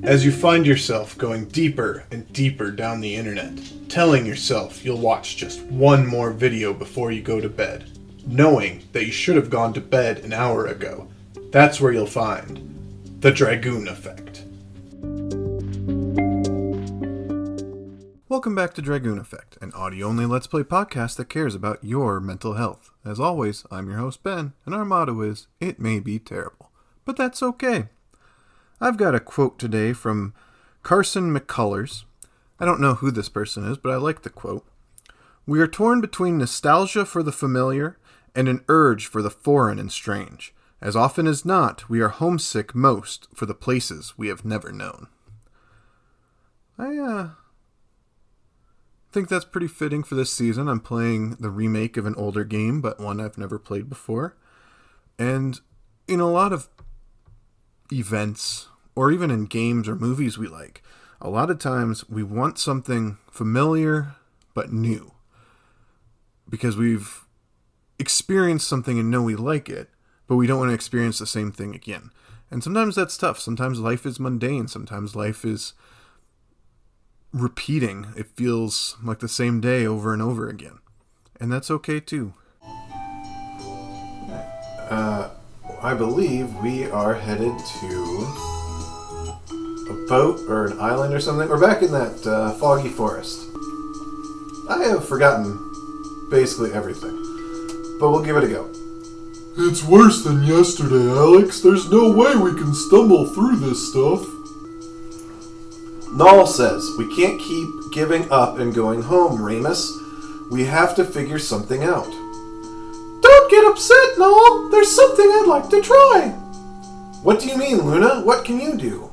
As you find yourself going deeper and deeper down the internet, telling yourself you'll watch just one more video before you go to bed, knowing that you should have gone to bed an hour ago, that's where you'll find the Dragoon Effect. Welcome back to Dragoon Effect, an audio-only Let's Play podcast that cares about your mental health. As always, I'm your host Ben, and our motto is, it may be terrible, but that's okay. I've got a quote today from Carson McCullers. I don't know who this person is, but I like the quote. We are torn between nostalgia for the familiar and an urge for the foreign and strange. As often as not, we are homesick most for the places we have never known. I think that's pretty fitting for this season. I'm playing the remake of an older game, but one I've never played before. And in a lot of events, or even in games or movies we like, a lot of times we want something familiar but new. Because we've experienced something and know we like it, but we don't want to experience the same thing again. And sometimes that's tough. Sometimes life is mundane. Sometimes life is repeating. It feels like the same day over and over again. And that's okay too. I believe we are headed to a boat or an island or something. We're back in that foggy forest. I have forgotten basically everything, but we'll give it a go. It's worse than yesterday, Alex. There's no way we can stumble through this stuff. Null says, we can't keep giving up and going home, Ramus. We have to figure something out. Don't get upset, Null. There's something I'd like to try. What do you mean, Luna? What can you do?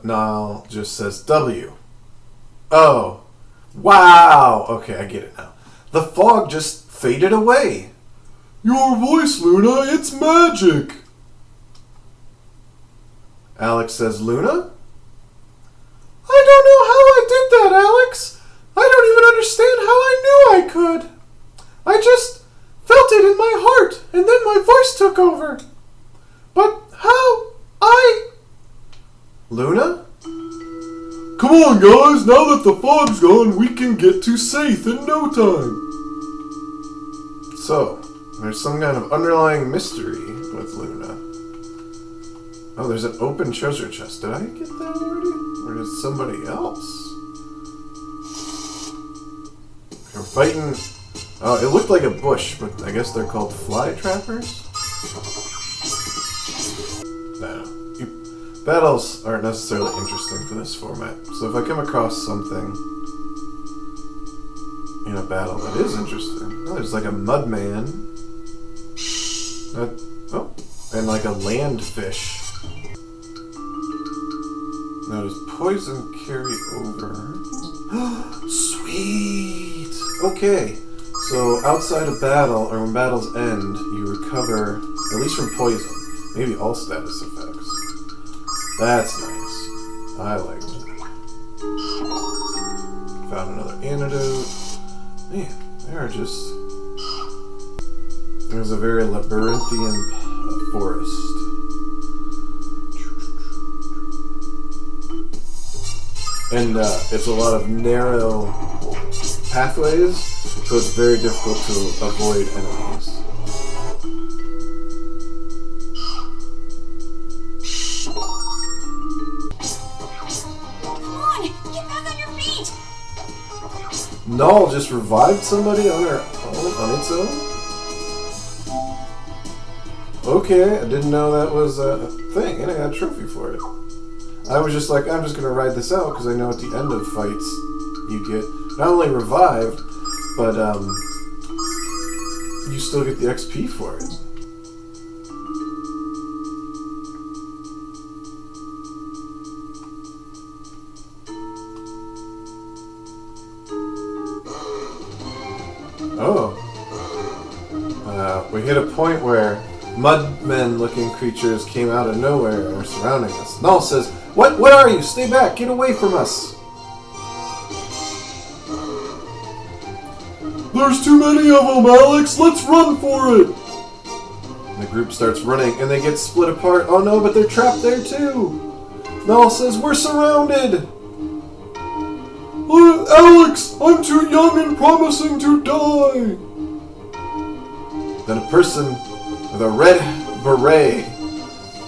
Nile just says W. Oh. Wow. Okay, I get it now. The fog just faded away. Your voice, Luna, it's magic. Alex says, Luna? I don't know how I did that, Alex. I don't even understand how I knew I could. I just felt it in my heart, and then my voice took over. But how Luna? Come on, guys. Now that the fog's gone, we can get to Saith in no time. So, there's some kind of underlying mystery with Luna. Oh, there's an open treasure chest. Did I get that already? Or is somebody else? We're fighting... Oh, it looked like a bush, but I guess they're called fly trappers? Battles aren't necessarily interesting for this format, so if I come across something in a battle that is interesting... Oh, there's like a mudman. And like a land fish. Now does poison carry over? Sweet! Okay, so outside of battle, or when battles end, you recover, at least from poison, maybe all status effects. That's nice. I like that. Found another antidote. Man, there's a very labyrinthian forest. And it's a lot of narrow pathways, so it's very difficult to avoid enemies. Null just revived somebody on its own? Okay, I didn't know that was a thing, and I got a trophy for it. I was just like, I'm just going to ride this out, because I know at the end of fights, you get not only revived, but you still get the XP for it. We hit a point where mudmen-looking creatures came out of nowhere and are surrounding us. Null says, What are you? Stay back! Get away from us! There's too many of them, Alex! Let's run for it! The group starts running, and they get split apart. Oh no, but they're trapped there too! Null says, We're surrounded! Alex! I'm too young and promising to die! Then a person with a red beret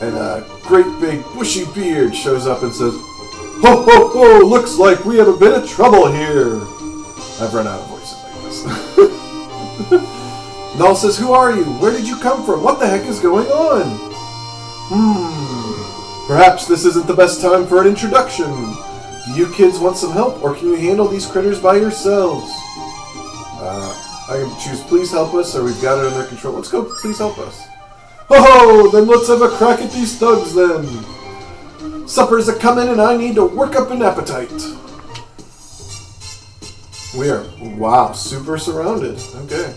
and a great big bushy beard shows up and says, Ho ho ho! Looks like we have a bit of trouble here! I've run out of voices, I guess. Null says, Who are you? Where did you come from? What the heck is going on? Perhaps this isn't the best time for an introduction. Do you kids want some help, or can you handle these critters by yourselves? I can choose Please Help Us, or We've Got It Under Control. Let's go Please Help Us. Ho-ho! Then let's have a crack at these thugs, then. Supper's a-comin' and I need to work up an appetite. We are, wow, super surrounded. Okay.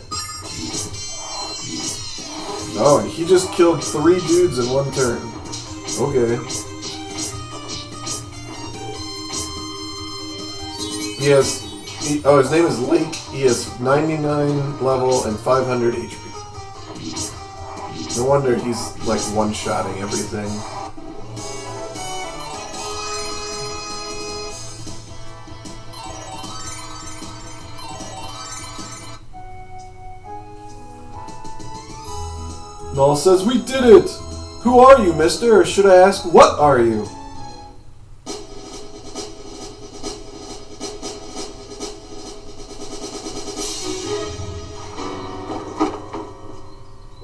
Oh, and he just killed 3 dudes in one turn. Okay. His name is Lake. He has 99 level and 500 HP. No wonder he's like one-shotting everything. Null says, We did it! Who are you, mister? Or should I ask, what are you?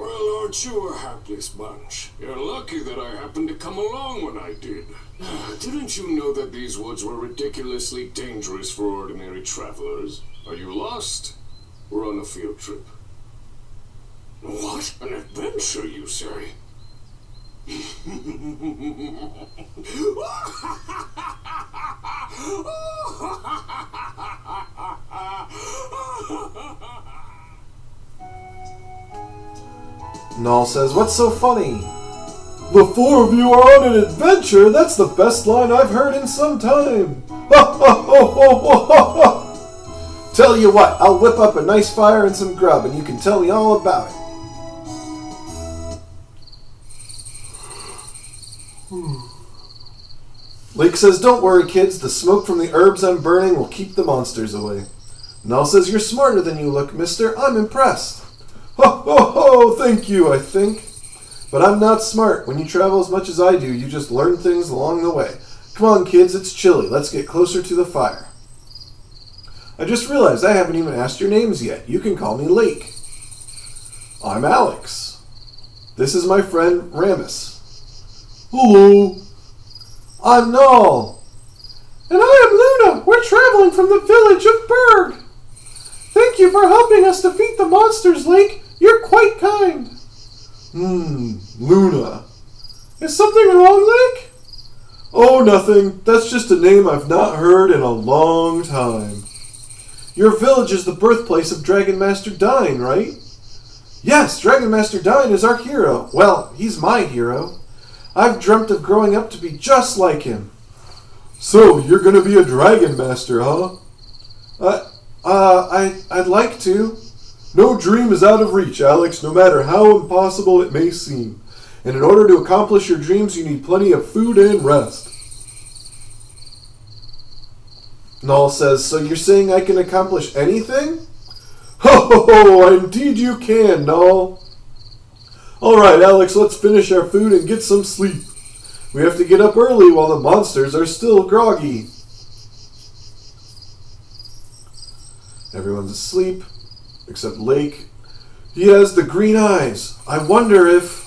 Aren't you a hapless bunch? You're lucky that I happened to come along when I did. Didn't you know that these woods were ridiculously dangerous for ordinary travelers? Are you lost? We're on a field trip. What? An adventure, you say? Null says, What's so funny? The 4 of you are on an adventure? That's the best line I've heard in some time. Tell you what, I'll whip up a nice fire and some grub and you can tell me all about it. Lake says, Don't worry, kids. The smoke from the herbs I'm burning will keep the monsters away. Null says, You're smarter than you look, mister. I'm impressed. Ho ho ho! Thank you, I think. But I'm not smart. When you travel as much as I do, you just learn things along the way. Come on, kids, it's chilly. Let's get closer to the fire. I just realized I haven't even asked your names yet. You can call me Lake. I'm Alex. This is my friend Ramus. Hello. I'm Null. And I am Luna. We're traveling from the village of Berg. Thank you for helping us defeat the monsters, Lake. You're quite kind. Luna. Is something wrong, Lake? Oh, nothing. That's just a name I've not heard in a long time. Your village is the birthplace of Dragon Master Dine, right? Yes, Dragon Master Dine is our hero. Well, he's my hero. I've dreamt of growing up to be just like him. So, you're gonna be a Dragon Master, huh? I'd like to. No dream is out of reach, Alex, no matter how impossible it may seem. And in order to accomplish your dreams, you need plenty of food and rest. Null says, So you're saying I can accomplish anything? Ho ho ho! Indeed you can, Null. Alright, Alex, let's finish our food and get some sleep. We have to get up early while the monsters are still groggy. Everyone's asleep, except Lake. He has the green eyes. I wonder if...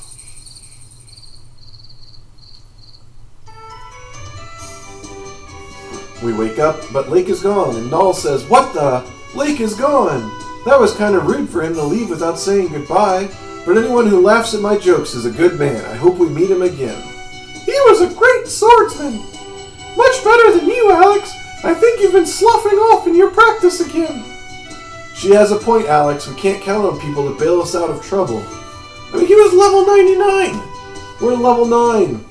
We wake up, but Lake is gone, and Null says, What the? Lake is gone! That was kind of rude for him to leave without saying goodbye, but anyone who laughs at my jokes is a good man. I hope we meet him again. He was a great swordsman! Much better than you, Alex! I think you've been sloughing off in your practice again. She has a point, Alex. We can't count on people to bail us out of trouble. I mean, he was level 99! We're level 9.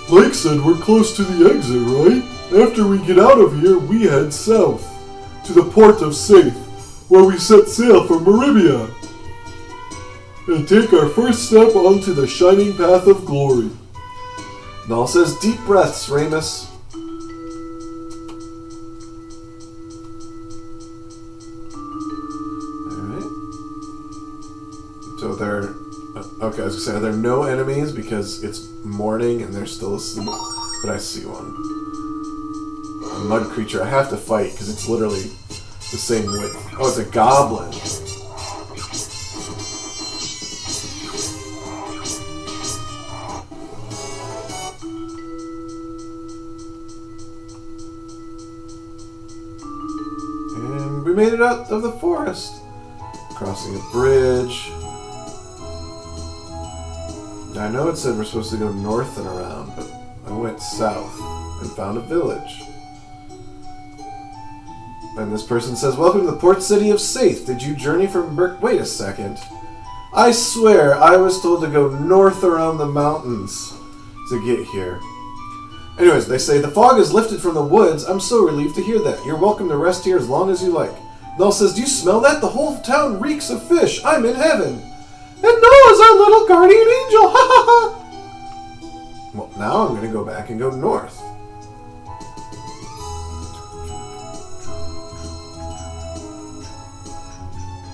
Like said, we're close to the exit, right? After we get out of here, we head south, to the port of Safe, where we set sail for Maribia, and take our first step onto the shining path of glory. Null says, deep breaths, Ramus. Alright. So there... Okay, I was gonna say, are there no enemies because it's morning and they're still asleep? But I see one. A mud creature I have to fight because it's literally the same width. Oh, it's a goblin. And we made it out of the forest. Crossing a bridge. I know it said we're supposed to go north and around, but I went south and found a village. And this person says, welcome to the port city of Saith. Did you journey from Wait a second. I swear I was told to go north around the mountains to get here. Anyways, they say, the fog is lifted from the woods. I'm so relieved to hear that. You're welcome to rest here as long as you like. Null says, do you smell that? The whole town reeks of fish. I'm in heaven. And Noah's our little guardian angel. Ha ha ha. Well, now I'm going to go back and go north.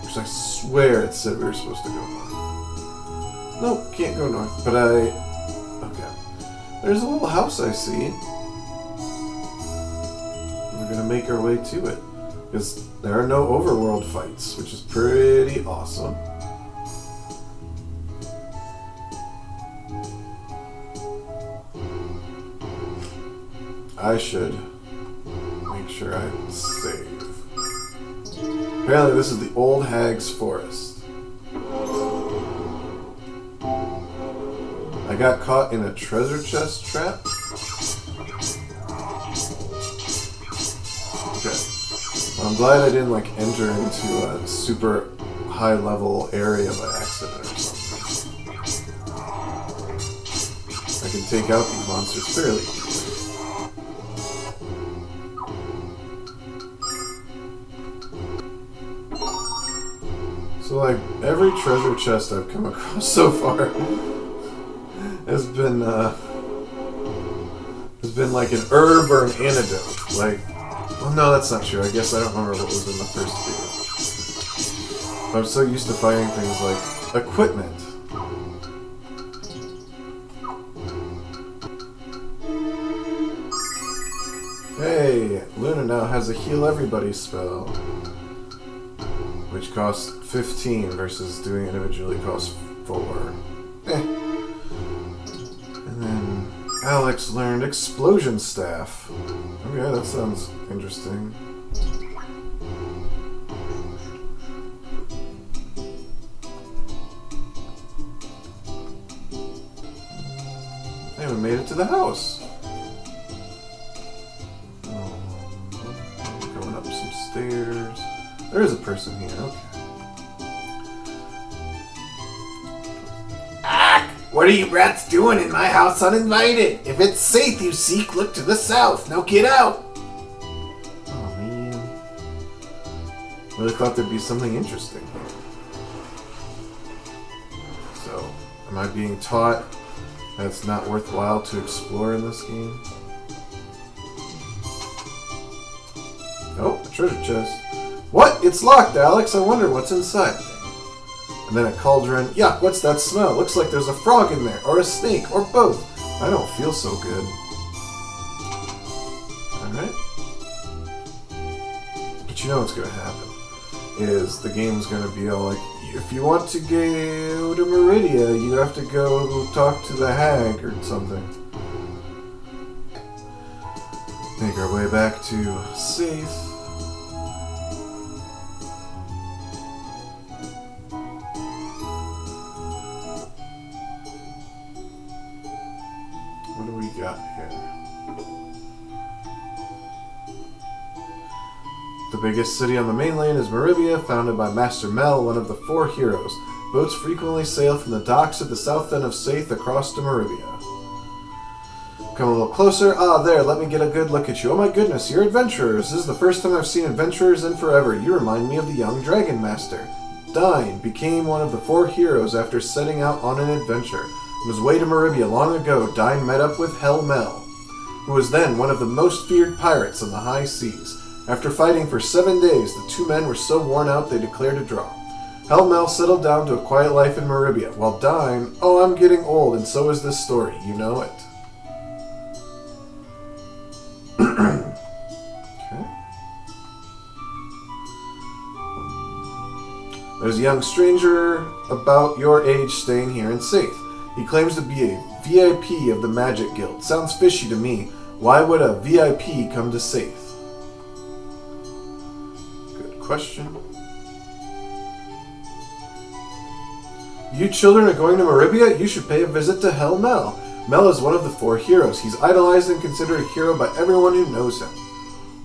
Because I swear it said we were supposed to go north. Nope, can't go north. But okay. There's a little house I see. We're going to make our way to it. Because there are no overworld fights, which is pretty awesome. I should make sure I save. Apparently this is the old hag's forest. I got caught in a treasure chest trap. Okay. Well, I'm glad I didn't enter into a super high level area by accident or something. I can take out these monsters fairly easily. So every treasure chest I've come across so far has been like an herb or an antidote. Well, no, that's not true. I guess I don't remember what was in the first video. I'm so used to finding things like equipment. Hey, Lunar now has a heal everybody spell, which costs 15 versus doing it individually costs 4. And then Alex learned Explosion Staff. Okay, that sounds interesting. And we made it to the house. Going up some stairs. There is a person here, okay. What are you brats doing in my house uninvited? If it's safe you seek, look to the south. Now get out! Oh man. Really thought there'd be something interesting here. So, am I being taught that it's not worthwhile to explore in this game? Oh, a treasure chest. What? It's locked, Alex. I wonder what's inside. And then a cauldron. Yuck, what's that smell? Looks like there's a frog in there, or a snake, or both. I don't feel so good. Alright. But you know what's gonna happen. Is the game's gonna be all like, if you want to go to Meridia, you have to go talk to the hag or something. Make our way back to Safe. What do we got here? The biggest city on the mainland is Maribia, founded by Master Mel, one of the 4 heroes. Boats frequently sail from the docks at the south end of Saith across to Maribia. Come a little closer. Ah, there, let me get a good look at you. Oh my goodness, you're adventurers. This is the first time I've seen adventurers in forever. You remind me of the young Dragon Master. Dine became one of the 4 heroes after setting out on an adventure. On his way to Maribia long ago, Dine met up with Hell Mel, who was then one of the most feared pirates on the high seas. After fighting for 7 days, the 2 men were so worn out they declared a draw. Hell Mel settled down to a quiet life in Maribia, while Dine... Oh, I'm getting old, and so is this story. You know it. Okay. There's a young stranger about your age staying here in Saith. He claims to be a VIP of the Magic Guild. Sounds fishy to me. Why would a VIP come to Saith? Good question. You children are going to Maribia? You should pay a visit to Hell Mel. Mel is one of the 4 heroes. He's idolized and considered a hero by everyone who knows him.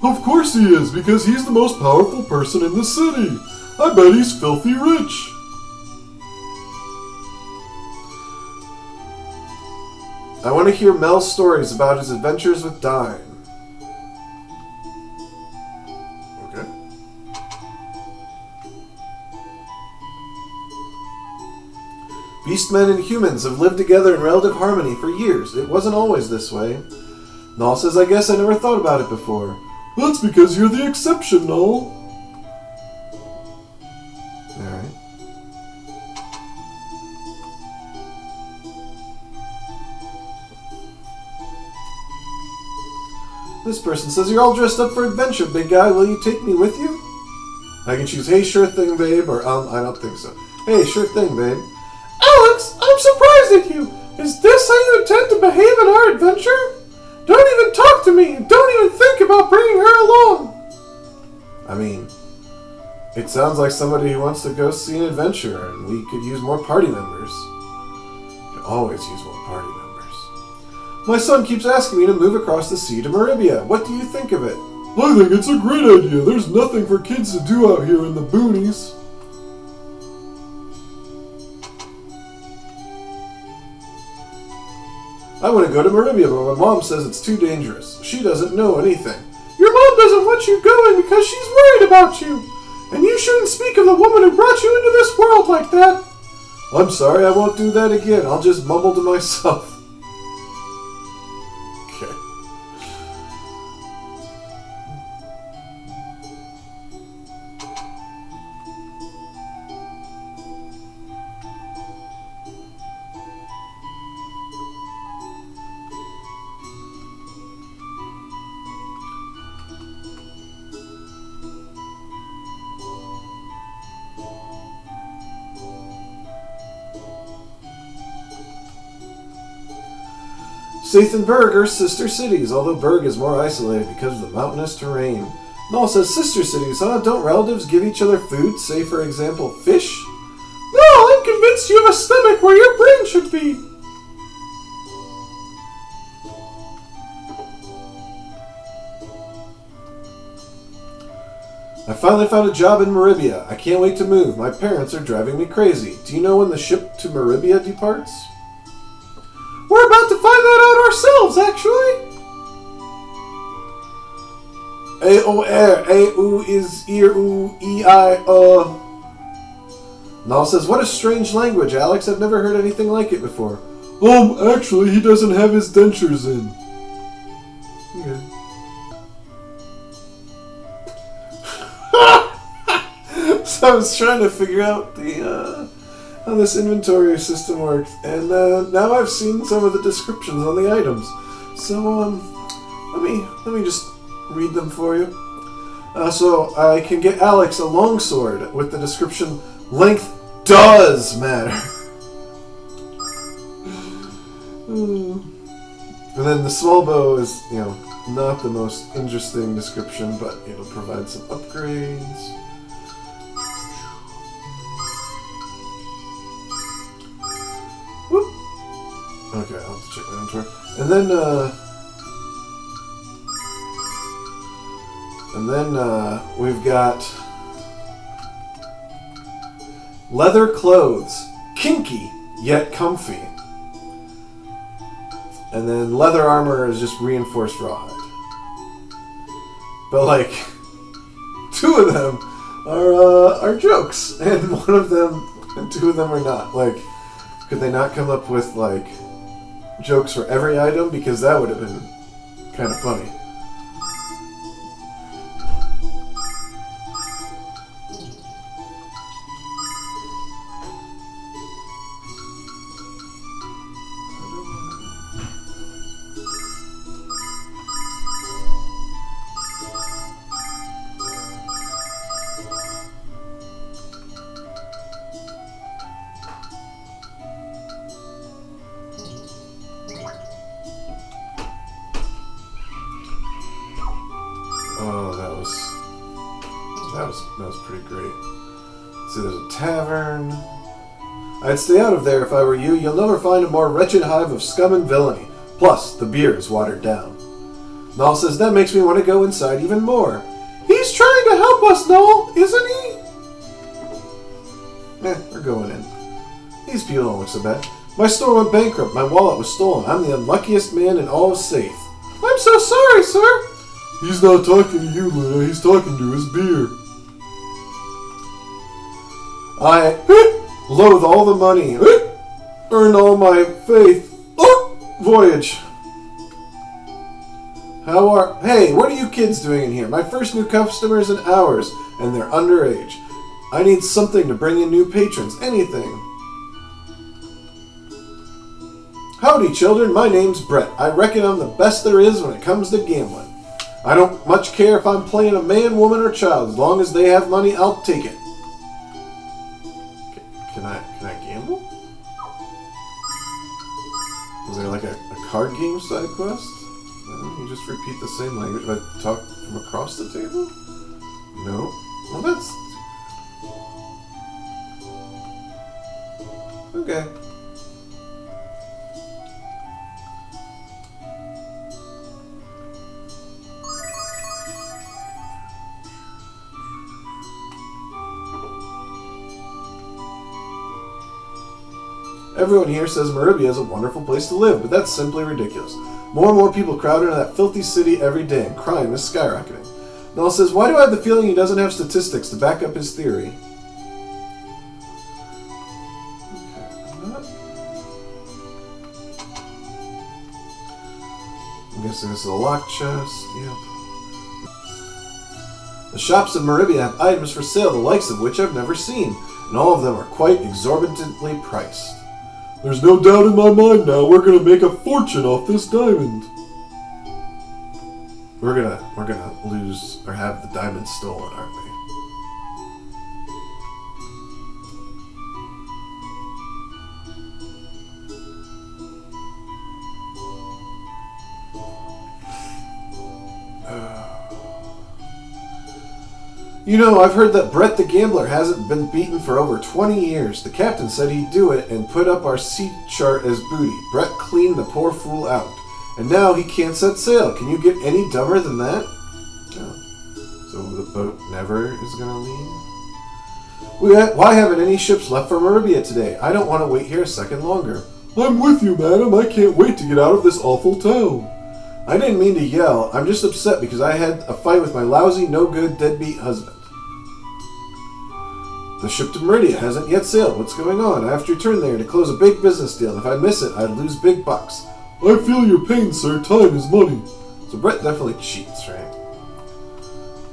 Of course he is, because he's the most powerful person in the city. I bet he's filthy rich. I want to hear Mel's stories about his adventures with Dine. Okay. Beastmen and humans have lived together in relative harmony for years. It wasn't always this way. Null says, I guess I never thought about it before. That's because you're the exception, Null. Alright. This person says, you're all dressed up for adventure, big guy. Will you take me with you? I can choose, hey, sure thing, babe, or I don't think so. Hey, sure thing, babe. Alex, I'm surprised at you. Is this how you intend to behave in our adventure? Don't even talk to me. Don't even think about bringing her along. I mean, it sounds like somebody who wants to go see an adventure, and we could use more party members. We could always use more party members. My son keeps asking me to move across the sea to Maribia. What do you think of it? I think it's a great idea. There's nothing for kids to do out here in the boonies. I want to go to Maribia, but my mom says it's too dangerous. She doesn't know anything. Your mom doesn't want you going because she's worried about you. And you shouldn't speak of the woman who brought you into this world like that. I'm sorry, I won't do that again. I'll just mumble to myself. Okay. Saith and Berg are sister cities, although Berg is more isolated because of the mountainous terrain. Null says sister cities, huh? Don't relatives give each other food, say for example fish? No, I'm convinced you have a stomach where your brain should be. I finally found a job in Maribia. I can't wait to move. My parents are driving me crazy. Do you know when the ship to Maribia departs? We're about to find that out ourselves, actually. A-O-R-A-U is ear-oo-E-I, Null says, what a strange language, Alex. I've never heard anything like it before. Actually, he doesn't have his dentures in. Okay. So I was trying to figure out the how this inventory system works, and now I've seen some of the descriptions on the items. So let me just read them for you. So I can get Alex a longsword with the description: length does matter. And then the small bow is, not the most interesting description, but it'll provide some upgrades. Whoop. Okay, I'll have to check my inventory. And then, And then we've got leather clothes, kinky yet comfy. And then leather armor is just reinforced rawhide. But like, two of them are jokes, and one of them, and two of them are not. Like, could they not come up with like jokes for every item? Because that would have been kind of funny. Oh, that was pretty great. See, there's a tavern. I'd stay out of there if I were you. You'll never find a more wretched hive of scum and villainy. Plus, the beer is watered down. Noel says, that makes me want to go inside even more. He's trying to help us, Noel, isn't he? We're going in. These people don't look so bad. My store went bankrupt. My wallet was stolen. I'm the unluckiest man in all of Safe. I'm so sorry, sir. He's not talking to you, Luna. He's talking to his beer. I loathe all the money. Earned all my faith. Voyage. Hey, what are you kids doing in here? My first new customers in hours, and they're underage. I need something to bring in new patrons. Anything. Howdy, children. My name's Brett. I reckon I'm the best there is when it comes to gambling. I don't much care if I'm playing a man, woman, or child. As long as they have money, I'll take it. Can I gamble? Is there like a card game side quest? You just repeat the same language but talk from across the table? No. Well, that's... okay. Everyone here says Maribia is a wonderful place to live, but that's simply ridiculous. More and more people crowd into that filthy city every day, and crime is skyrocketing. Noel says, why do I have the feeling he doesn't have statistics to back up his theory? I'm guessing this is a locked chest. Yep. The shops of Maribia have items for sale, the likes of which I've never seen, and all of them are quite exorbitantly priced. There's no doubt in my mind now we're gonna make a fortune off this diamond. We're gonna lose or have the diamond stolen, aren't we? You know, I've heard that Brett the Gambler hasn't been beaten for over 20 years. The captain said he'd do it and put up our sea chart as booty. Brett cleaned the poor fool out. And now he can't set sail. Can you get any dumber than that? Oh. So the boat never is going to leave? Why haven't any ships left for Maribia today? I don't want to wait here a second longer. I'm with you, madam. I can't wait to get out of this awful town. I didn't mean to yell. I'm just upset because I had a fight with my lousy, no-good, deadbeat husband. The ship to Meridia hasn't yet sailed. What's going on? I have to return there to close a big business deal. If I miss it, I'd lose big bucks. I feel your pain, sir. Time is money. So Brett definitely cheats, right?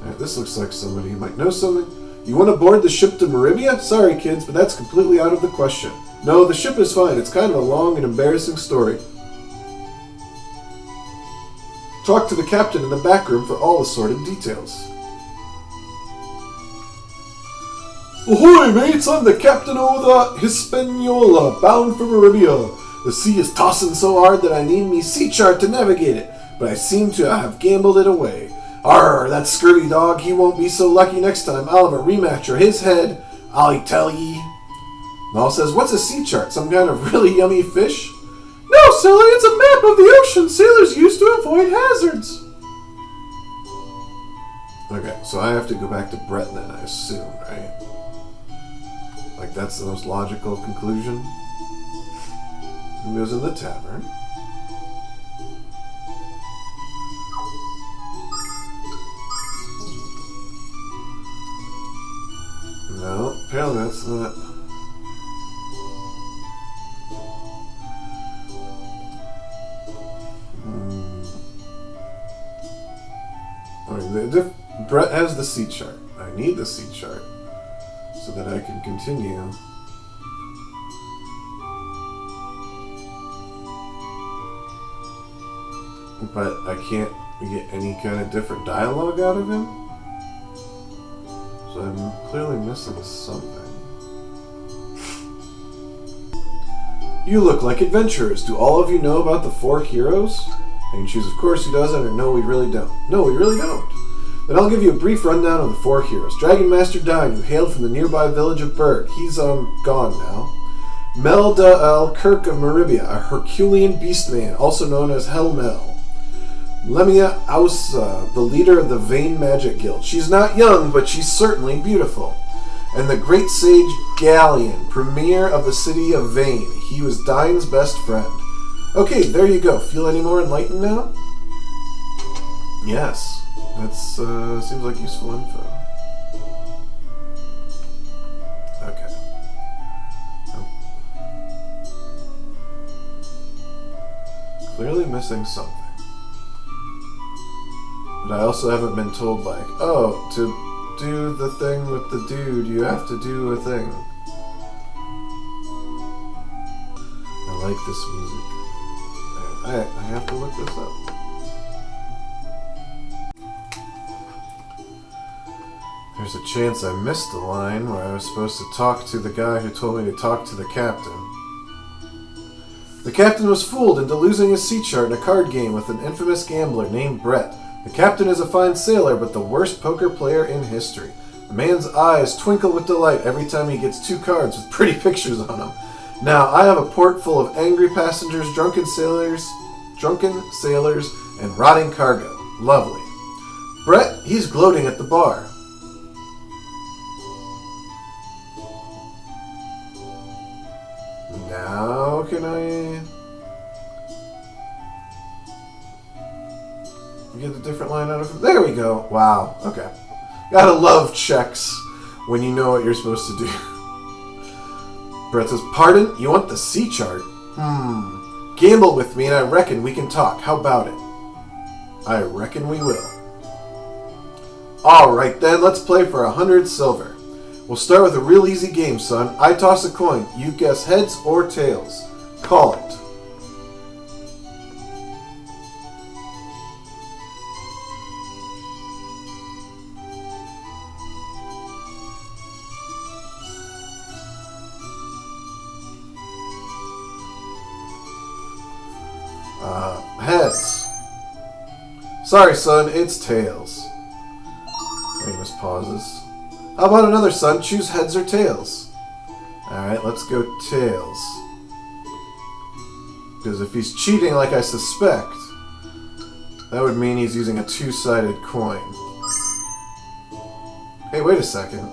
Alright, this looks like somebody who might know something. You want to board the ship to Maribia? Sorry, kids, but that's completely out of the question. No, the ship is fine. It's kind of a long and embarrassing story. Talk to the captain in the back room for all assorted details. Ahoy, mates! I'm the captain of the Hispaniola, bound for Maribia. The sea is tossing so hard that I need me sea chart to navigate it, but I seem to have gambled it away. Arr, that scurvy dog, he won't be so lucky next time. I'll have a rematch or his head, I'll tell ye. Noel says, what's a sea chart? Some kind of really yummy fish? No, silly, it's a map of the ocean sailors use to avoid hazards. Okay, so I have to go back to Brett then, I assume, right? Like, that's the most logical conclusion. He goes in the tavern. No, apparently that's not... Brett has the C chart. I need the C chart so that I can continue. But I can't get any kind of different dialogue out of him. So I'm clearly missing something. You look like adventurers. Do all of you know about the 4 heroes? I can choose, of course, who doesn't, or no, we really don't. No, we really don't. Then I'll give you a brief rundown of the 4 heroes. Dragon Master Dine, who hailed from the nearby village of Berg. He's, gone now. Melda Al Kirk of Maribia, a Herculean beastman, also known as Hell Mel. Lemia Ausa, the leader of the Vane Magic Guild. She's not young, but she's certainly beautiful. And the great sage Galleon, premier of the city of Vane. He was Dine's best friend. Okay, there you go. Feel any more enlightened now? Yes. That's, seems like useful info. Okay. Clearly missing something. But I also haven't been told, like, oh, to do the thing with the dude, you have to do a thing. I like this music. I have to look this up. There's a chance I missed a line where I was supposed to talk to the guy who told me to talk to the captain. The captain was fooled into losing his sea chart in a card game with an infamous gambler named Brett. The captain is a fine sailor, but the worst poker player in history. The man's eyes twinkle with delight every time he gets 2 cards with pretty pictures on them. Now, I have a port full of angry passengers, drunken sailors, and rotting cargo. Lovely. Brett, he's gloating at the bar. Now, can I get a different line out of him? There we go. Wow. Okay. Gotta love checks when you know what you're supposed to do. Brett says, pardon? You want the sea chart? Gamble with me and I reckon we can talk. How about it? I reckon we will. Alright then, let's play for 100 silver. We'll start with a real easy game, son. I toss a coin. You guess heads or tails. Call it. Heads. Sorry, son, it's tails. Amos pauses. How about another, son? Choose heads or tails. Alright, let's go tails. Because if he's cheating like I suspect, that would mean he's using a 2-sided coin. Hey, wait a second.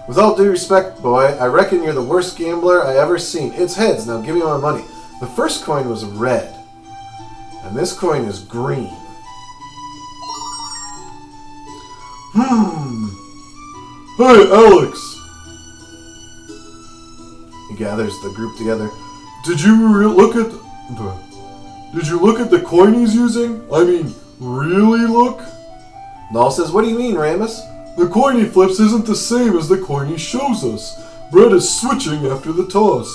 With all due respect, boy, I reckon you're the worst gambler I ever seen. It's heads, now give me my money. The first coin was red. And this coin is green. Hey, Alex! He gathers the group together. Did you look at the coin he's using? I mean, really look? Null says, what do you mean, Ramus? The coin he flips isn't the same as the coin he shows us. Brett is switching after the toss.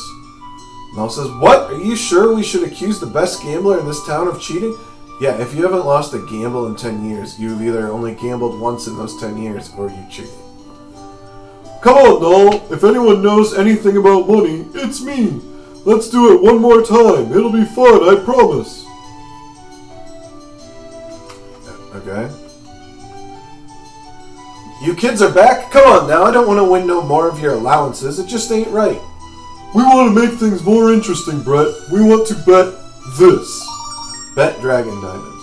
Null says, what? Are you sure we should accuse the best gambler in this town of cheating? Yeah, if you haven't lost a gamble in 10 years, you've either only gambled once in those 10 years, or you cheated. Come on, Null. If anyone knows anything about money, it's me. Let's do it one more time. It'll be fun, I promise. Okay. You kids are back? Come on now, I don't want to win no more of your allowances. It just ain't right. We want to make things more interesting, Brett. We want to bet this. Bet Dragon Diamond.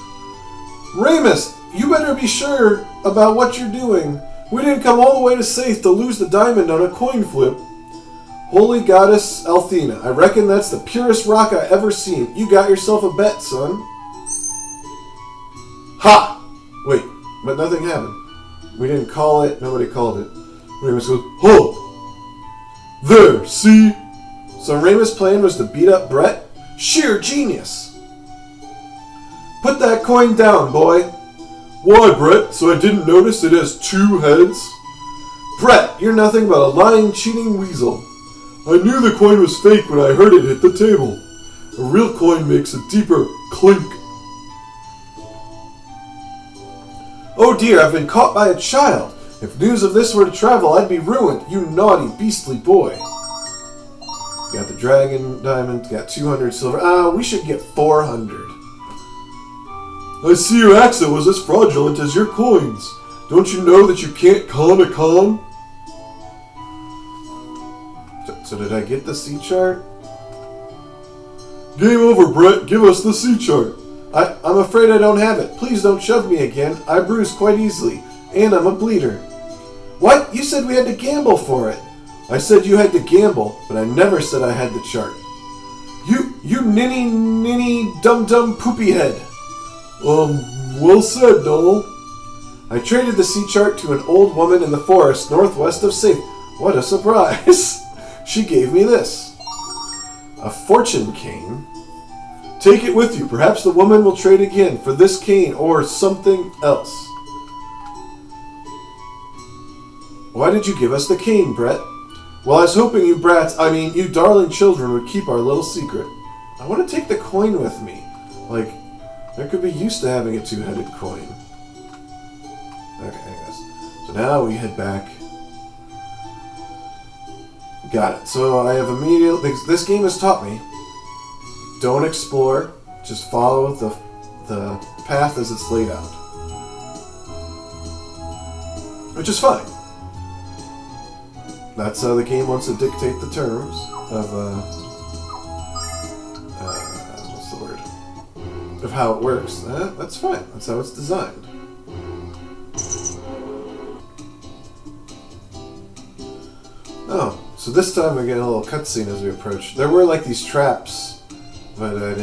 Ramus, you better be sure about what you're doing. We didn't come all the way to Saith to lose the diamond on a coin flip. Holy goddess Althena, I reckon that's the purest rock I ever seen. You got yourself a bet, son. Ha! Wait, but nothing happened. We didn't call it, nobody called it. Ramus goes, huh! There, see? So Ramus' plan was to beat up Brett? Sheer genius! Put that coin down, boy. Why, Brett? So I didn't notice it has 2 heads? Brett, you're nothing but a lying, cheating weasel. I knew the coin was fake when I heard it hit the table. A real coin makes a deeper clink. Oh dear, I've been caught by a child. If news of this were to travel, I'd be ruined, you naughty, beastly boy. Got the dragon diamond, got 200 silver. We should get 400. I see your accent was as fraudulent as your coins. Don't you know that you can't con a con? So did I get the sea chart? Game over, Brett. Give us the sea chart. I'm afraid I don't have it. Please don't shove me again. I bruise quite easily. And I'm a bleeder. What? You said we had to gamble for it. I said you had to gamble, but I never said I had the chart. You ninny dum-dum poopy head. Well said, Noel. I traded the sea chart to an old woman in the forest northwest of Safe. What a surprise. She gave me this. A fortune cane. Take it with you. Perhaps the woman will trade again for this cane or something else. Why did you give us the cane, Brett? Well, I was hoping you you darling children would keep our little secret. I want to take the coin with me. Like, there could be use to having a 2-headed coin. Okay, anyways. So now we head back. Got it. So I have this game has taught me, don't explore, just follow the path as it's laid out. Which is fine. That's how the game wants to dictate the terms of, what's the word? Of how it works. That's fine. That's how it's designed. Oh. So this time we're getting a little cutscene as we approach. There were like these traps, but I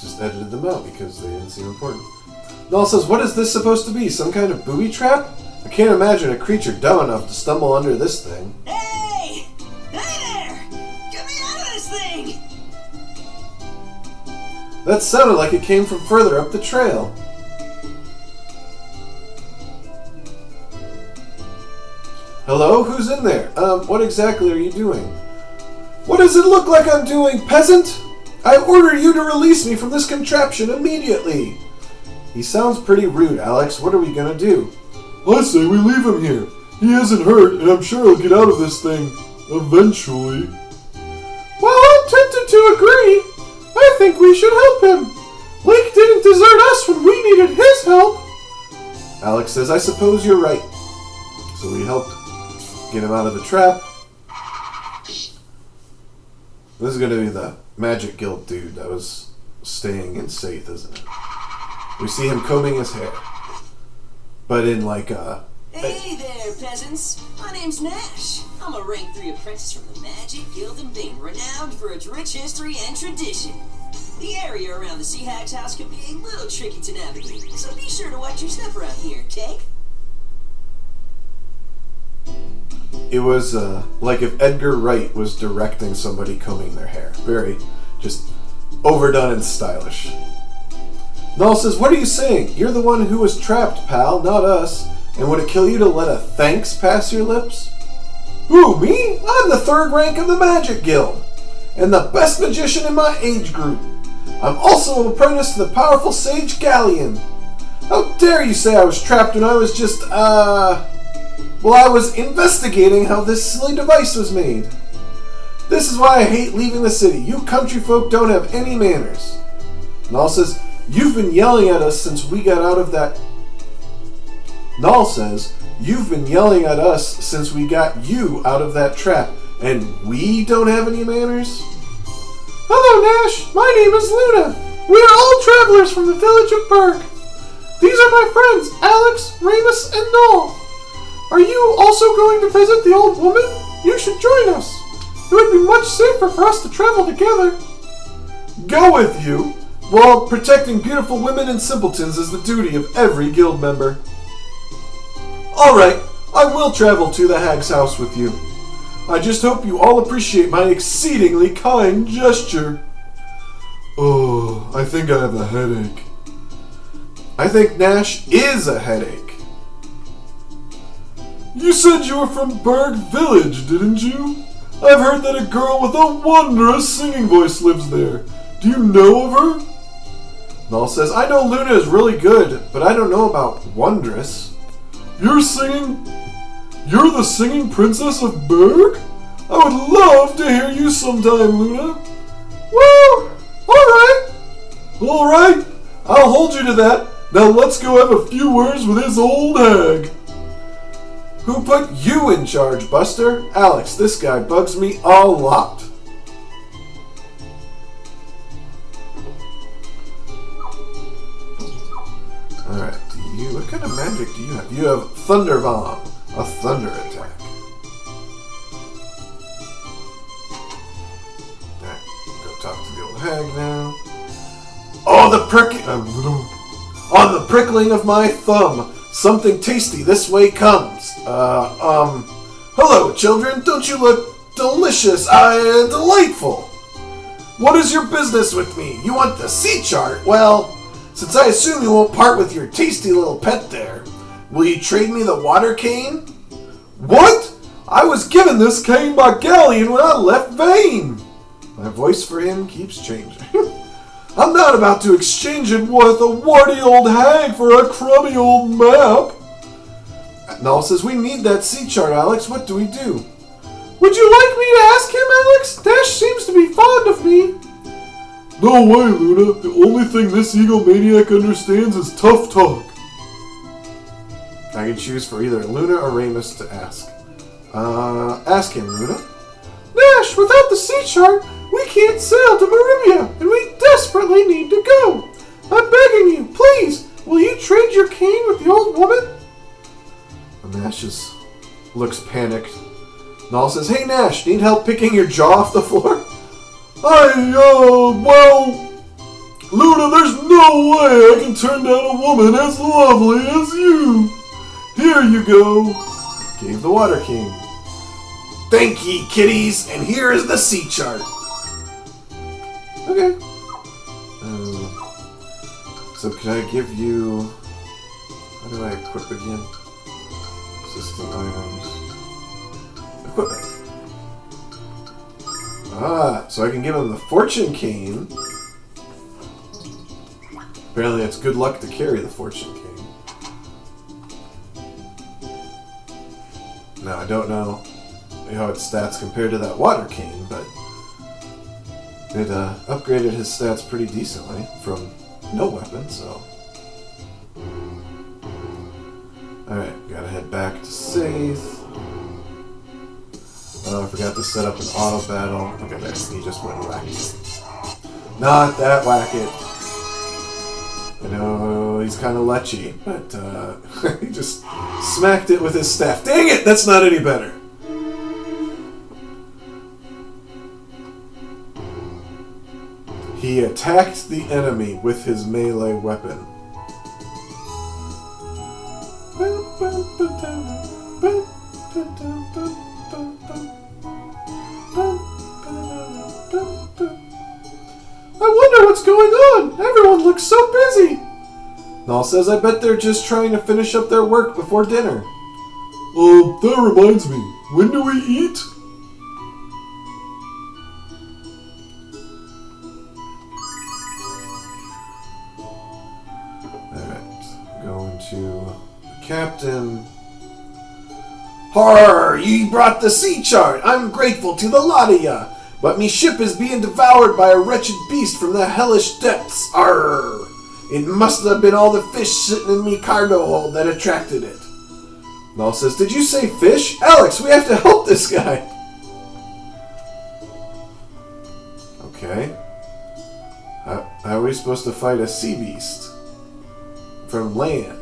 just edited them out because they didn't seem important. Noel says, what is this supposed to be? Some kind of booby trap? I can't imagine a creature dumb enough to stumble under this thing. Hey! Hey there! Get me out of this thing! That sounded like it came from further up the trail. Hello? Who's in there? What exactly are you doing? What does it look like I'm doing, peasant? I order you to release me from this contraption immediately. He sounds pretty rude, Alex. What are we gonna do? I say we leave him here. He isn't hurt, and I'm sure he'll get out of this thing eventually. Well, I'm tempted to agree. I think we should help him. Lake didn't desert us when we needed his help. Alex says, I suppose you're right. So we helped get him out of the trap. This is going to be the Magic Guild dude that was staying in Saith, isn't it? We see him combing his hair. But in like a... Hey there, peasants. My name's Nash. I'm a rank 3 apprentice from the Magic Guild in Bane, renowned for its rich history and tradition. The area around the Sea Hag's house can be a little tricky to navigate, so be sure to watch your step around here, okay? It was like if Edgar Wright was directing somebody combing their hair. Very just overdone and stylish. Null says, what are you saying? You're the one who was trapped, pal, not us. And would it kill you to let a thanks pass your lips? Who, me? I'm the 3rd rank of the Magic Guild, and the best magician in my age group. I'm also an apprentice to the powerful sage Galleon. How dare you say I was trapped when I was just, well, I was investigating how this silly device was made. This is why I hate leaving the city. You country folk don't have any manners. Null says, you've been yelling at us since we got out of that... Null says, you've been yelling at us since we got you out of that trap, and we don't have any manners? Hello, Nash. My name is Luna. We are all travelers from the village of Berg. These are my friends, Alex, Ramus, and Noel. Are you also going to visit the old woman? You should join us. It would be much safer for us to travel together. Go with you? Well, protecting beautiful women and simpletons is the duty of every guild member. Alright, I will travel to the hag's house with you. I just hope you all appreciate my exceedingly kind gesture. Oh, I think I have a headache. I think Nash is a headache. You said you were from Berg Village, didn't you? I've heard that a girl with a wondrous singing voice lives there. Do you know of her? Null says, I know Luna is really good, but I don't know about wondrous. You're the singing princess of Berg? I would love to hear you sometime, Luna. Well, alright. I'll hold you to that. Now let's go have a few words with this old hag. Who put you in charge, Buster? Alex, this guy bugs me a lot. Alright, what kind of magic do you have? You have Thunder Bomb, a thunder attack. Alright, go talk to the old hag now. Oh, on the prickling of my thumb, something tasty this way comes. Hello, children. Don't you look delicious? Delightful. What is your business with me? You want the sea chart? Well, since I assume you won't part with your tasty little pet there, will you trade me the water cane? What? I was given this cane by Galleon when I left Vane. My voice for him keeps changing. I'm not about to exchange it with a warty old hag for a crummy old map. Null says, we need that sea chart, Alex. What do we do? Would you like me to ask him, Alex? Dash seems to be fond of me. No way, Luna. The only thing this egomaniac understands is tough talk. I can choose for either Luna or Ramus to ask. Ask him, Luna. Nash, without the sea chart, we can't sail to Maribia, and we desperately need to go. I'm begging you, please, will you trade your cane with the old woman? Nash looks panicked. Null says, hey Nash, need help picking your jaw off the floor? Well, Luna, there's no way I can turn down a woman as lovely as you. Here you go. Gave the Water King. Thank ye, kiddies, and here is the sea chart. Okay. So can I give you... How do I equip again? System items. Equipment. So I can give him the Fortune Cane. Apparently it's good luck to carry the Fortune Cane. Now I don't know how its stats compare to that Water Cane, but it upgraded his stats pretty decently from no weapon, so... Alright, gotta head back to Saith. Oh, I forgot to set up an auto battle. Okay, there, he just went wacky. Not that wacket. I know he's kind of lechy, but he just smacked it with his staff. Dang it, that's not any better. He attacked the enemy with his melee weapon. I wonder what's going on. Everyone looks so busy. Null says, I bet they're just trying to finish up their work before dinner. That reminds me. When do we eat? Alright, going to the captain. Horror! Ye brought the sea chart! I'm grateful to the lot of ya! But me ship is being devoured by a wretched beast from the hellish depths. Arr! It must have been all the fish sitting in me cargo hold that attracted it. Null says, did you say fish? Alex, we have to help this guy! Okay. How are we supposed to fight a sea beast? from land.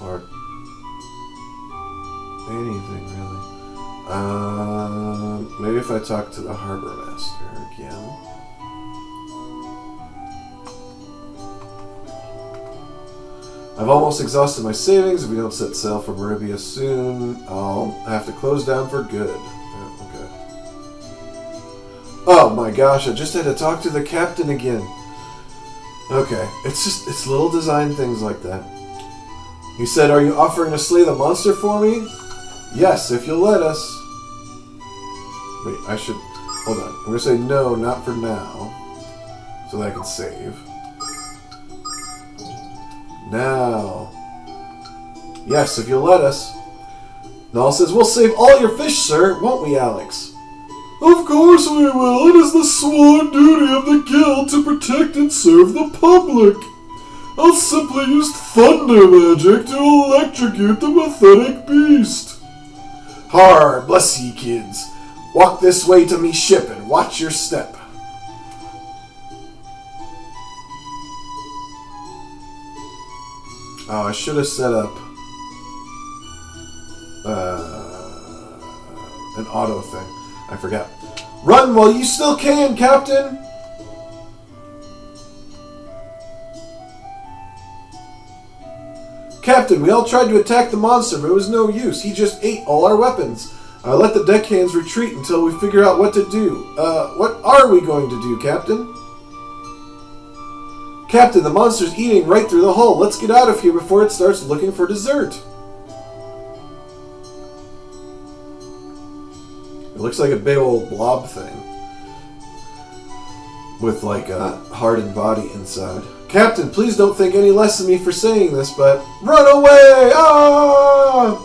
Or anything, really. Maybe if I talk to the harbor master again. I've almost exhausted my savings. If we don't set sail for Maribia soon, I'll have to close down for good. Oh, okay. Oh my gosh, I just had to talk to the captain again. Okay, it's little design things like that. He said, "Are you offering to slay the monster for me?" "Yes, if you'll let us." Wait, I should... Hold on. I'm going to say no, not for now. So that I can save. Now. "Yes, if you'll let us." Null says, "We'll save all your fish, sir, won't we, Alex?" Of course we will. It is the sworn duty of the guild to protect and serve the public. I'll simply use thunder magic to electrocute the pathetic beast. "Har, bless ye, kids. Walk this way to me ship and watch your step." Oh, I should have set up an auto thing. I forgot. "Run while you still can, Captain!" "Captain, we all tried to attack the monster, but it was no use. He just ate all our weapons. I let the deckhands retreat until we figure out what to do. What are we going to do, Captain?" "Captain, the monster's eating right through the hull. Let's get out of here before it starts looking for dessert." It looks like a big old blob thing. With like a hardened body inside. "Captain, please don't think any less of me for saying this, but... Run away! Ah!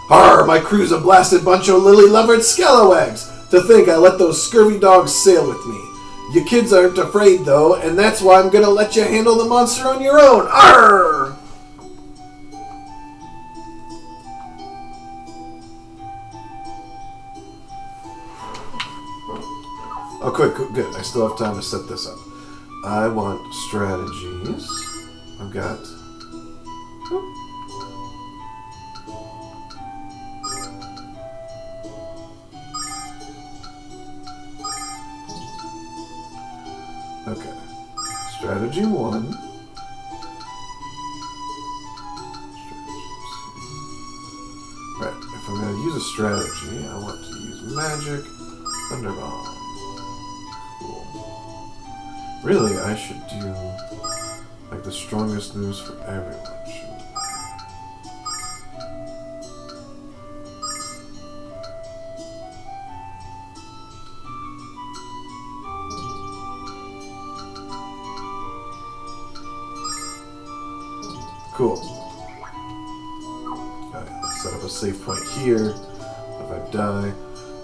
Har, my crew's a blasted bunch of lily-levered scalawags! To think I let those scurvy dogs sail with me. You kids aren't afraid, though, and that's why I'm gonna let you handle the monster on your own. Arr! Oh, good. I still have time to set this up. I want strategies. I've got... Okay. Strategy 1. Right. If I'm going to use a strategy, I want to use magic. Thunderbomb. Cool. Really, I should do like the strongest moves for everyone. Cool. Alright, let's set up a save point here. If I die.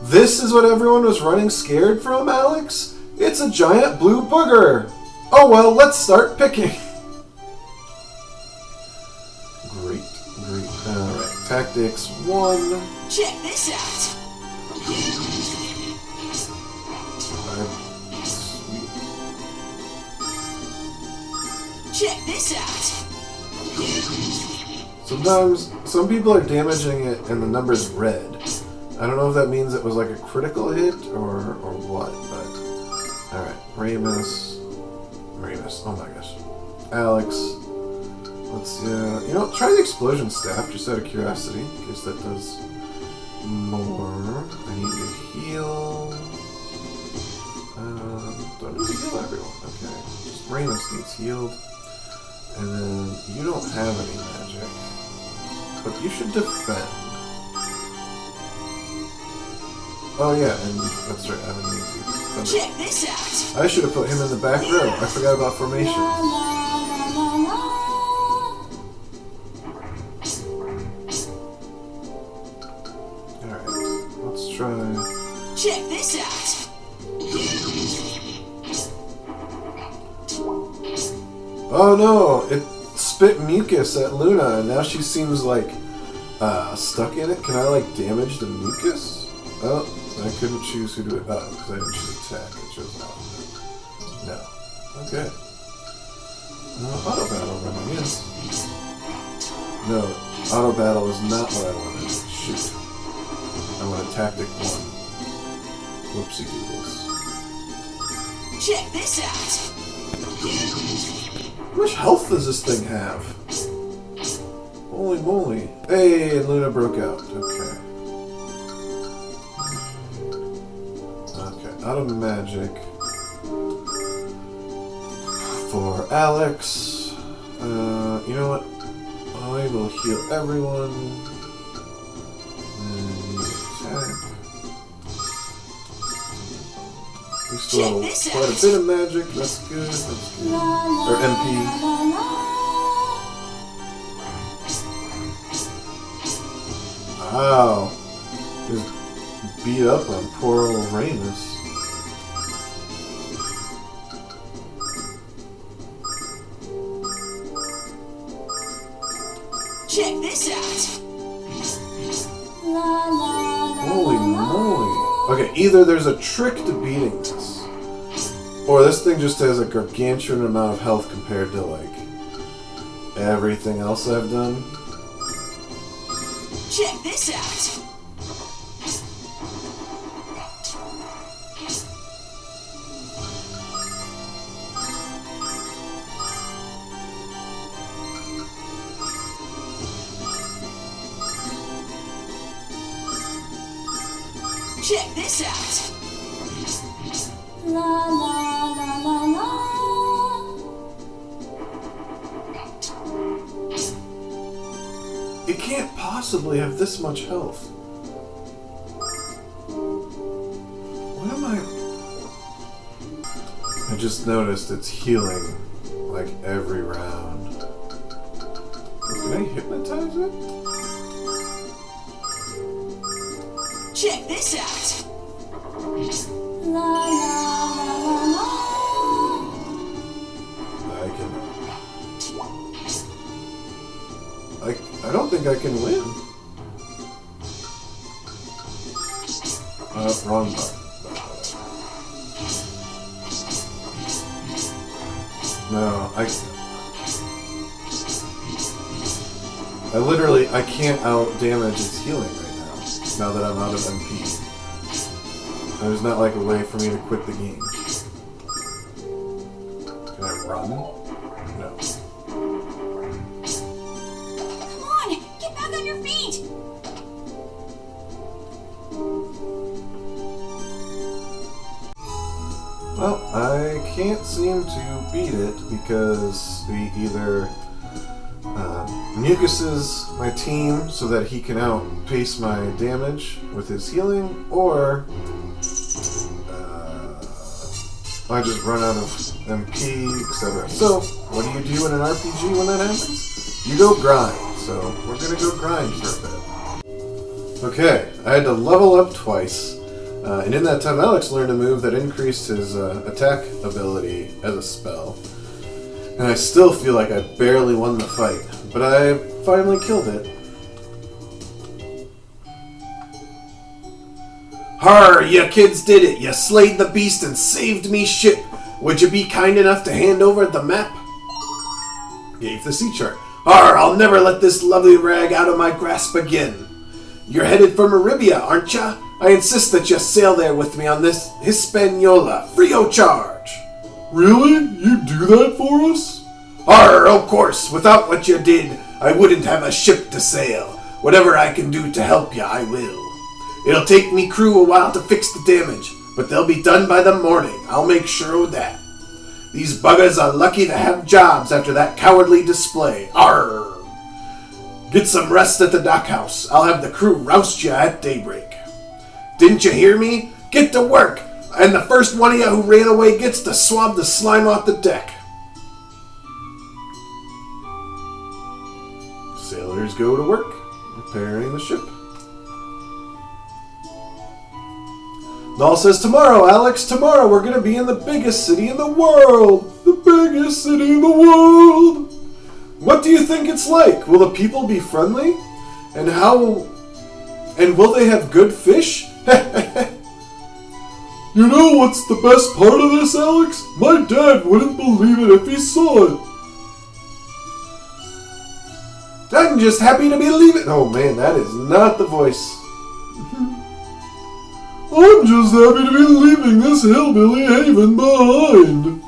This is what everyone was running scared from, Alex? It's a giant blue booger! Oh well, let's start picking. Great. Alright, tactics 1. Check this out! Check this out! Sometimes, some people are damaging it and the number's red. I don't know if that means it was like a critical hit or what, but... Alright, Ramus, oh my gosh. Alex, let's see, you know, try the explosion staff, just out of curiosity, in case that does more. I need to heal... do I need to heal everyone? Okay, just Ramus needs healed. And then you don't have any magic, but you should defend. Oh yeah, and that's right, I haven't need to. Check this out! I should have put him in the back row. I forgot about formations. Alright, let's try... Check this out! Oh no! It spit mucus at Luna, and now she seems like stuck in it. Can I like damage the mucus? Oh, I couldn't choose who to. Oh, because I didn't choose attack. It chose that. No. Okay. Auto battle running, yes. No, auto battle is not what I wanted. Shoot. I wanted tactic 1. Whoopsie doodles. Check this out. How much health does this thing have? Holy moly. Hey, and Luna broke out. Okay. Okay, out of magic. For Alex. You know what? I will heal everyone. And attack. We still have quite a bit of magic. That's good. That's good. Or MP. Wow. Just beat up on poor old Ramus. Check this out. Holy moly. Okay, either there's a trick to beating this, or this thing just has a gargantuan amount of health compared to, like, everything else I've done. Check this out. Check this out. La la la la la. It can't possibly have this much health. What am I just noticed it's healing, like, every round. Can I hypnotize it? Check this out. La la la la la. I don't think I can win. Wrong button. No, I literally, I can't out-damage its healing right now that I'm out of MP. There's not like a way for me to quit the game. Can I run? No. Come on, get back on your feet. Well, I can't seem to beat it because he either mucuses my team so that he can outpace my damage with his healing, or I just run out of MP, etc. So, what do you do in an RPG when that happens? You go grind. So, we're gonna go grind for a bit. Okay, I had to level up twice. And in that time, Alex learned a move that increased his attack ability as a spell. And I still feel like I barely won the fight, but I finally killed it. Har, you kids did it! You slayed the beast and saved me ship! Would you be kind enough to hand over the map? Gave the sea chart. Har, I'll never let this lovely rag out of my grasp again. You're headed for Maribia, aren't ya? I insist that you sail there with me on this Hispaniola, free of charge. Really? You do that for us? Arr, of course. Without what you did, I wouldn't have a ship to sail. Whatever I can do to help you, I will. It'll take me crew a while to fix the damage, but they'll be done by the morning. I'll make sure of that. These buggers are lucky to have jobs after that cowardly display. Arr! Get some rest at the dockhouse. I'll have the crew roust you at daybreak. Didn't you hear me? Get to work, and the first one of you who ran away gets to swab the slime off the deck. Sailors go to work, repairing the ship. Null says, tomorrow, Alex, tomorrow we're going to be in the biggest city in the world. The biggest city in the world. What do you think it's like? Will the people be friendly? And will they have good fish? You know what's the best part of this, Alex? My dad wouldn't believe it if he saw it. I'm just happy to be leaving. Oh man, that is not the voice. I'm just happy to be leaving this hillbilly haven behind.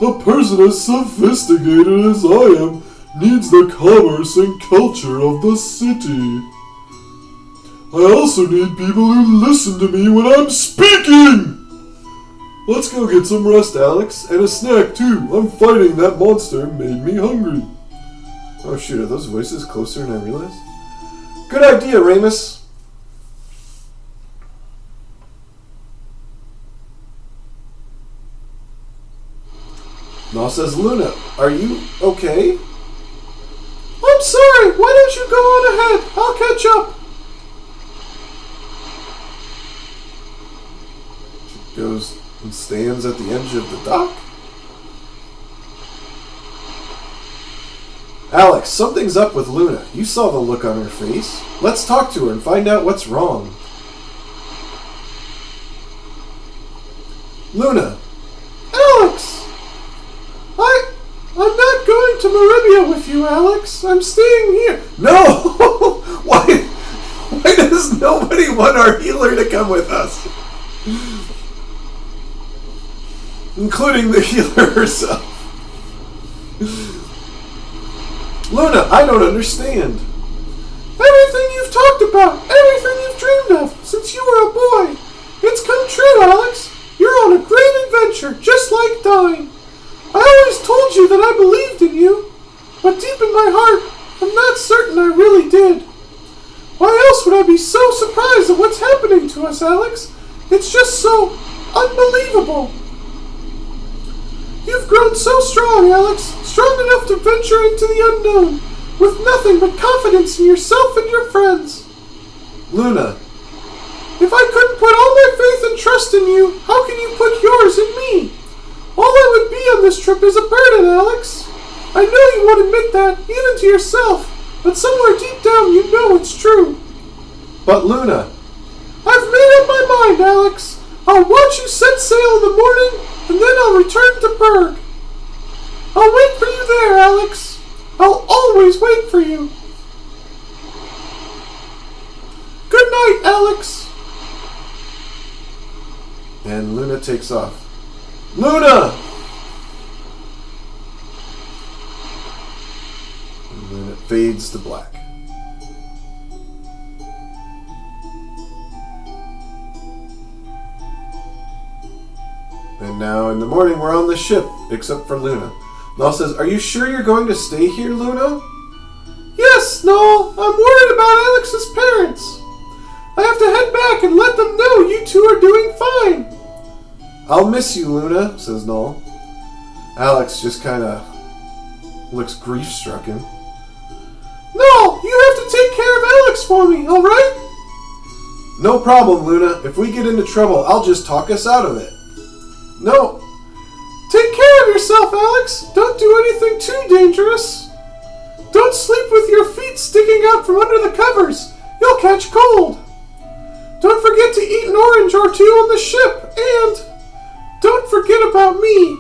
A person as sophisticated as I am needs the commerce and culture of the city. I also need people who listen to me when I'm speaking! Let's go get some rest, Alex, and a snack too. I'm fighting that monster made me hungry. Oh shoot, are those voices closer than I realized? Good idea, Ramus. Null says, Luna, are you okay? I'm sorry, why don't you go on ahead? I'll catch up. She goes and stands at the edge of the dock. Alex, something's up with Luna. You saw the look on her face. Let's talk to her and find out what's wrong. Luna. Alex! I'm not going to Maribia with you, Alex. I'm staying here. No! Why does nobody want our healer to come with us? Including the healer herself. Luna, I don't understand. Everything you've talked about, everything you've dreamed of since you were a boy, it's come true, Alex. You're on a great adventure, just like dying. I always told you that I believed in you, but deep in my heart, I'm not certain I really did. Why else would I be so surprised at what's happening to us, Alex? It's just so unbelievable. You've grown so strong, Alex, strong enough to venture into the unknown, with nothing but confidence in yourself and your friends. Luna. If I couldn't put all my faith and trust in you, how can you put yours in me? All I would be on this trip is a burden, Alex. I know you won't admit that, even to yourself, but somewhere deep down you know it's true. But Luna. I've made up my mind, Alex. I'll watch you set sail in the morning, and then I'll return to Berg. I'll wait for you there, Alex. I'll always wait for you. Good night, Alex. And Luna takes off. Luna! And then it fades to black. And now in the morning we're on the ship, except for Luna. Null says, are you sure you're going to stay here, Luna? Yes, Null. I'm worried about Alex's parents. I have to head back and let them know you two are doing fine. I'll miss you, Luna, says Null. Alex just kind of looks grief-stricken. Null, you have to take care of Alex for me, alright? No problem, Luna. If we get into trouble, I'll just talk us out of it. No. Take care of yourself, Alex. Don't do anything too dangerous. Don't sleep with your feet sticking out from under the covers. You'll catch cold. Don't forget to eat an orange or two on the ship, and don't forget about me.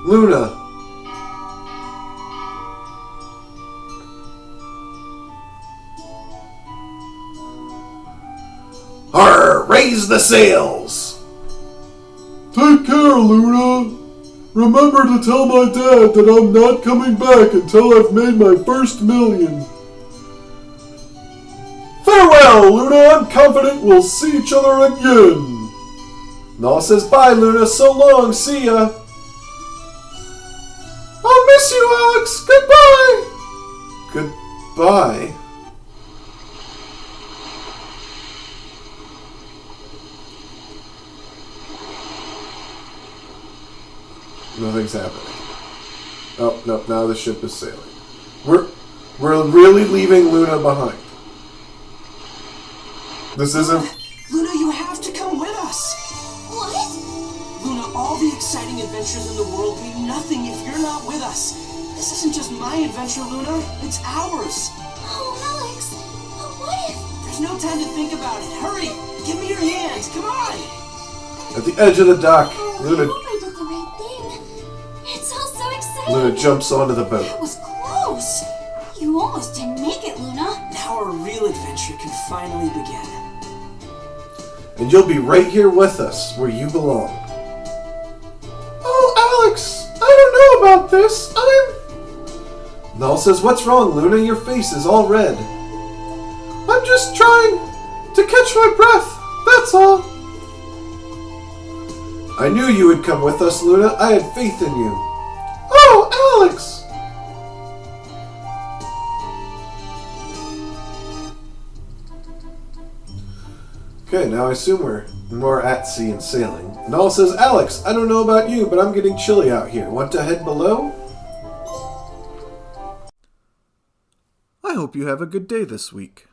Luna. Arr! Raise the sails! Take care, Luna. Remember to tell my dad that I'm not coming back until I've made my first million. Farewell, Luna. I'm confident we'll see each other again. Null says, bye, Luna. So long. See ya. I'll miss you, Alex. Goodbye. Goodbye. Nothing's happening. Oh, no, now the ship is sailing. We're really leaving Luna behind. This isn't... Luna, you have to come with us. What? Luna, all the exciting adventures in the world mean nothing if you're not with us. This isn't just my adventure, Luna. It's ours. Oh, Alex. What if... There's There's no time to think about it. Hurry! Give me your hands. Come on! At the edge of the dock, I Luna hope I did the right thing. It's all so exciting. Luna jumps onto the boat. That was close. You almost didn't make it, Luna. Now our real adventure can finally begin. And you'll be right here with us, where you belong. Oh, Alex, I don't know about this. Null says, "What's wrong, Luna? Your face is all red." I'm just trying to catch my breath. That's all. I knew you would come with us, Luna. I had faith in you. Oh, Alex. Okay, now I assume we're more at sea and sailing. Null says, "Alex, I don't know about you, but I'm getting chilly out here. Want to head below?" I hope you have a good day this week.